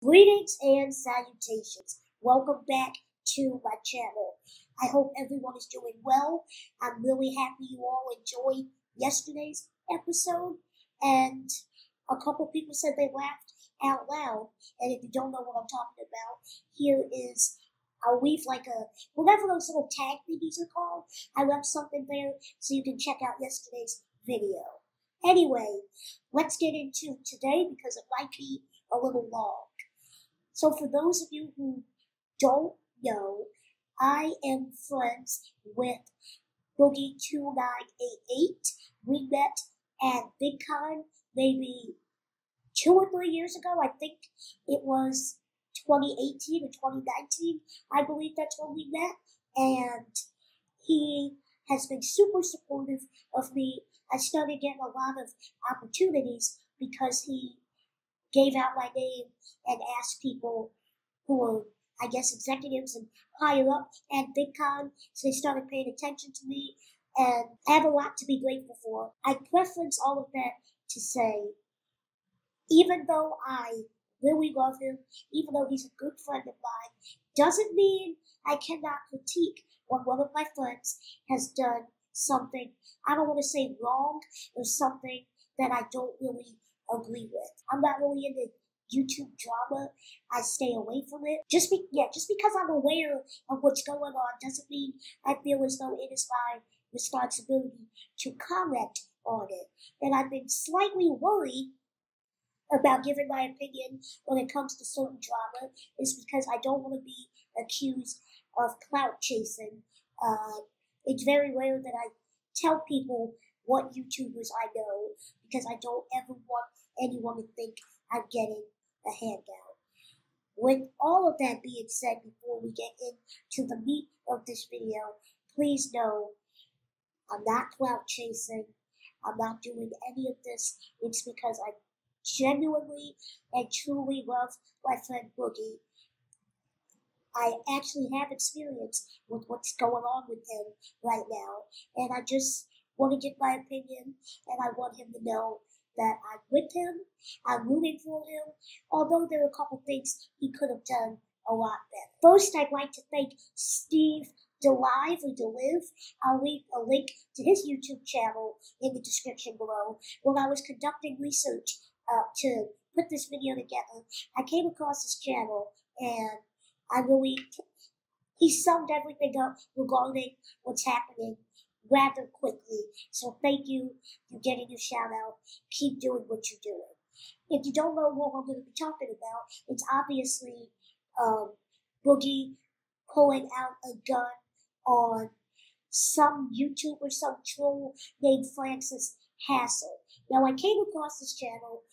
Greetings and salutations. Welcome back to my channel. I hope everyone is doing well. I'm really happy you all enjoyed yesterday's episode. And a couple people said they laughed out loud. And if you don't know what I'm talking about, here is, I'll leave like whatever those little tag thingies are called. I left something there so you can check out yesterday's video. Anyway, let's get into today because it might be a little long. So for those of you who don't know, I am friends with Boogie2988. We met at VidCon maybe 2 or 3 years ago. I think it was 2018 or 2019. I believe that's when we met. And he has been super supportive of me. I started getting a lot of opportunities because he gave out my name and asked people who were, I guess, executives and higher up at VidCon, so they started paying attention to me, and I have a lot to be grateful for. I preference all of that to say, even though I really love him, even though he's a good friend of mine, doesn't mean I cannot critique when one of my friends has done something, I don't want to say wrong, or something that I don't really agree with. I'm not really into YouTube drama. I stay away from it. Just because I'm aware of what's going on doesn't mean I feel as though it is my responsibility to comment on it. And I've been slightly worried about giving my opinion when it comes to certain drama is because I don't want to be accused of clout chasing. It's very rare that I tell people what YouTubers I know because I don't ever want anyone to think I'm getting a handout. With all of that being said, before we get into the meat of this video, please know I'm not clout chasing. I'm not doing any of this. It's because I genuinely and truly love my friend Boogie. I actually have experience with what's going on with him right now, and I just want to give my opinion, and I want him to know that I'm with him, I'm rooting for him, although there are a couple things he could have done a lot better. First, I'd like to thank Steve DeLive or DeLive. I'll leave a link to his YouTube channel in the description below. When I was conducting research to put this video together, I came across his channel, and he summed everything up regarding what's happening rather quickly. So thank you for getting your shout out. Keep doing what you're doing. If you don't know what I'm going to be talking about, it's obviously Boogie pulling out a gun on some YouTuber, some troll named Francis Hassel. Now, I came across this channel.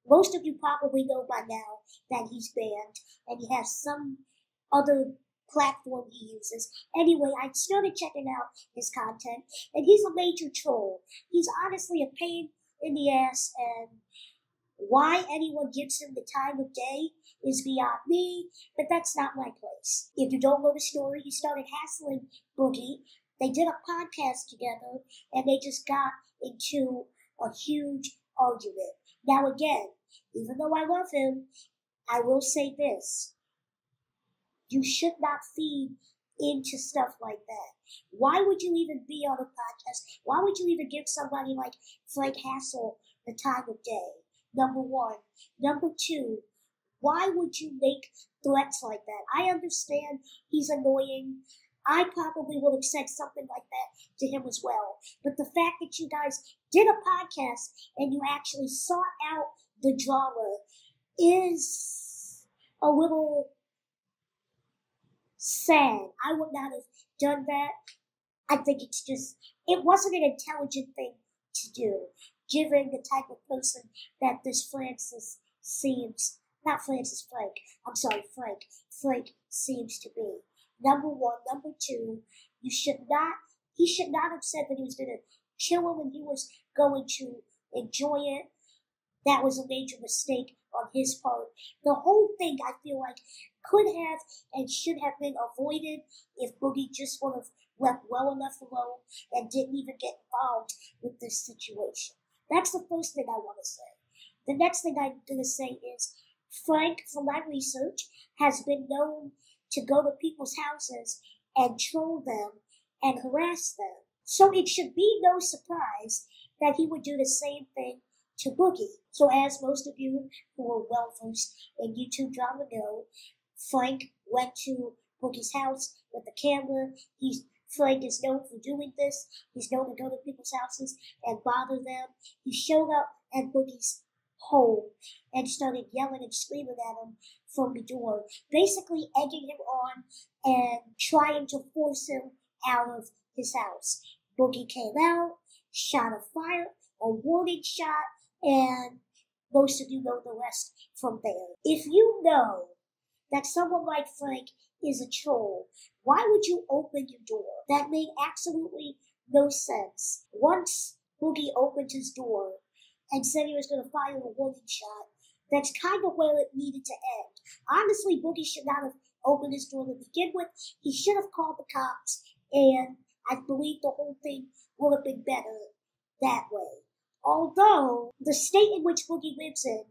Most of you probably know by now that he's banned, and he has some other platform he uses. Anyway, I started checking out his content, and he's a major troll. He's honestly a pain in the ass, and why anyone gives him the time of day is beyond me, but that's not my place. If you don't know the story, he started hassling Boogie. They did a podcast together, and they just got into a huge argument. Now again, even though I love him, I will say this. You should not feed into stuff like that. Why would you even be on a podcast? Why would you even give somebody like Frank Hassel the time of day? Number one. Number two, why would you make threats like that? I understand he's annoying. I probably would have said something like that to him as well. But the fact that you guys did a podcast and you actually sought out the drama is a little sad. I would not have done that. I think it wasn't an intelligent thing to do, given the type of person that this Frank seems to be. Number one. Number two, he should not have said that he was going to kill him and he was going to enjoy it. That was a major mistake on his part. The whole thing, I feel like, could have and should have been avoided if Boogie just would have left well enough alone and didn't even get involved with this situation. That's the first thing I want to say. The next thing I'm going to say is Frank, from my research, has been known to go to people's houses and troll them and harass them. So it should be no surprise that he would do the same thing to Boogie. So as most of you who are well versed in YouTube drama know, Frank went to Boogie's house with the camera. Frank is known for doing this. He's known to go to people's houses and bother them. He showed up at Boogie's home and started yelling and screaming at him from the door, basically egging him on and trying to force him out of his house. Boogie came out, shot a warning shot, and most of you know the rest from there. If you know that someone like Frank is a troll, why would you open your door? That made absolutely no sense. Once Boogie opened his door and said he was going to fire a warning shot, that's kind of where it needed to end. Honestly, Boogie should not have opened his door to begin with. He should have called the cops, and I believe the whole thing would have been better that way. Although, the state in which Boogie lives in,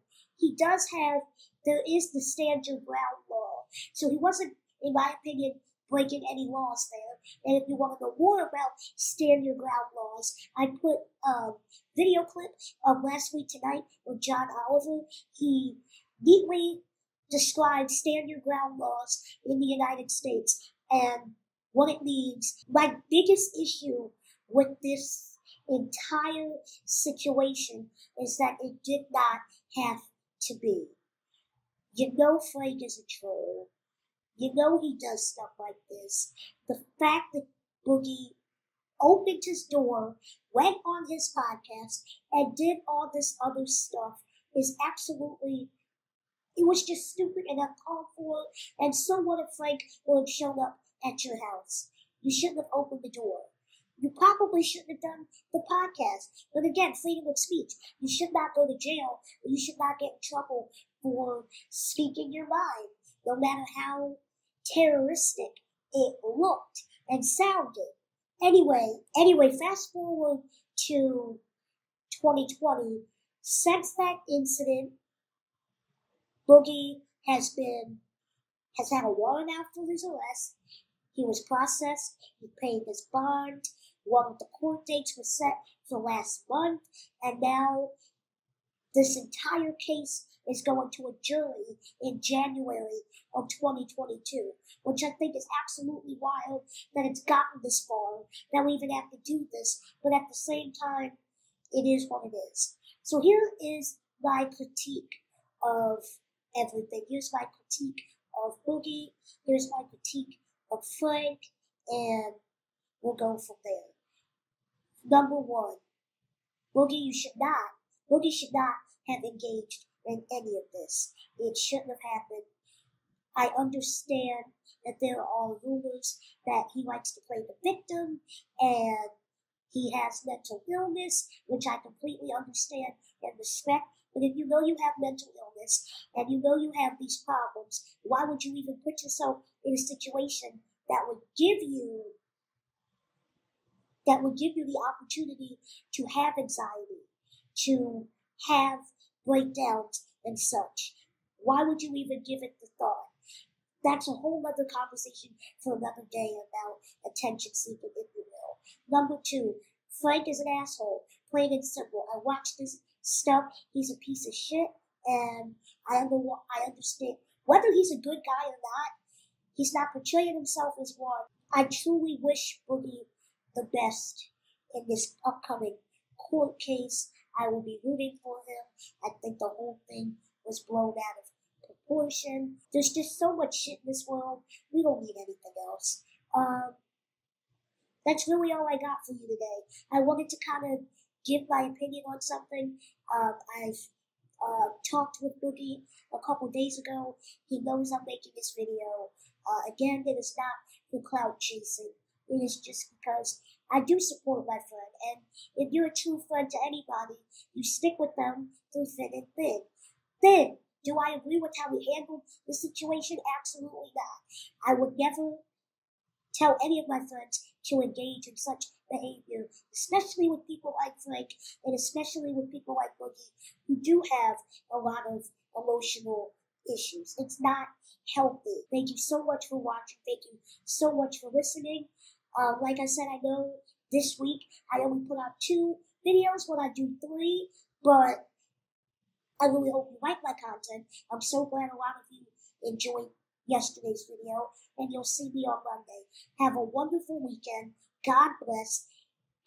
there is the stand your ground law. So he wasn't, in my opinion, breaking any laws there. And if you want to know more about stand your ground laws, I put a video clip of Last Week Tonight with John Oliver. He neatly described stand your ground laws in the United States and what it means. My biggest issue with this entire situation is that it did not have to be. You know Frank is a troll. You know he does stuff like this. The fact that Boogie opened his door, went on his podcast, and did all this other stuff is absolutely, it was just stupid and uncalled for. And so what if Frank would have shown up at your house? You shouldn't have opened the door. You probably shouldn't have done the podcast. But again, freedom of speech. You should not go to jail, or you should not get in trouble for speaking your mind, no matter how terroristic it looked and sounded. Anyway, fast forward to 2020. Since that incident, Boogie has had a warrant out for his arrest. He was processed. He paid his bond. One of the court dates was set for last month, and now this entire case is going to a jury in January of 2022, which I think is absolutely wild that it's gotten this far, that we even have to do this, but at the same time, it is what it is. So here is my critique of everything. Here's my critique of Boogie. Here's my critique of Frank, and we'll go from there. Number one, Boogie should not have engaged in any of this. It shouldn't have happened. I understand that there are rumors that he likes to play the victim and he has mental illness, which I completely understand and respect. But if you know you have mental illness and you know you have these problems, why would you even put yourself in a situation that would give you the opportunity to have anxiety, to have breakdowns and such? Why would you even give it the thought? That's a whole other conversation for another day about attention seeking, if you will. Number two, Frank is an asshole, plain and simple. I watched this stuff. He's a piece of shit, and I understand whether he's a good guy or not. He's not portraying himself as one. I truly wish Boogie the best in this upcoming court case. I will be rooting for him. I think the whole thing was blown out of proportion. There's just so much shit in this world. We don't need anything else. That's really all I got for you today. I wanted to kind of give my opinion on something. I've talked with Boogie a couple days ago. He knows I'm making this video. Again, it is not for clout chasing. It is just because I do support my friend. And if you're a true friend to anybody, you stick with them through thin and thin. Then, do I agree with how he handled the situation? Absolutely not. I would never tell any of my friends to engage in such behavior, especially with people like Frank, and especially with people like Boogie, who do have a lot of emotional issues. It's not healthy. Thank you so much for watching. Thank you so much for listening. Like I said, I know this week I only put out 2 videos when I do 3, but I really hope you like my content. I'm so glad a lot of you enjoyed yesterday's video, and you'll see me on Monday. Have a wonderful weekend. God bless.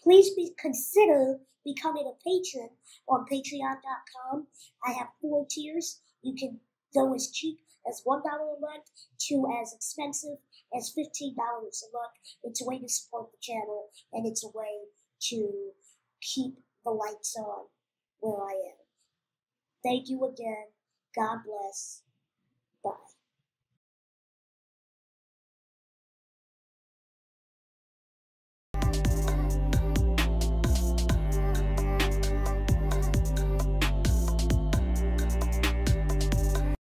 Please consider becoming a patron on patreon.com. I have 4 tiers. You can go as cheap as $1 a month to as expensive as $15 a month. It's a way to support the channel, and it's a way to keep the lights on where I am. Thank you again. God bless. Bye.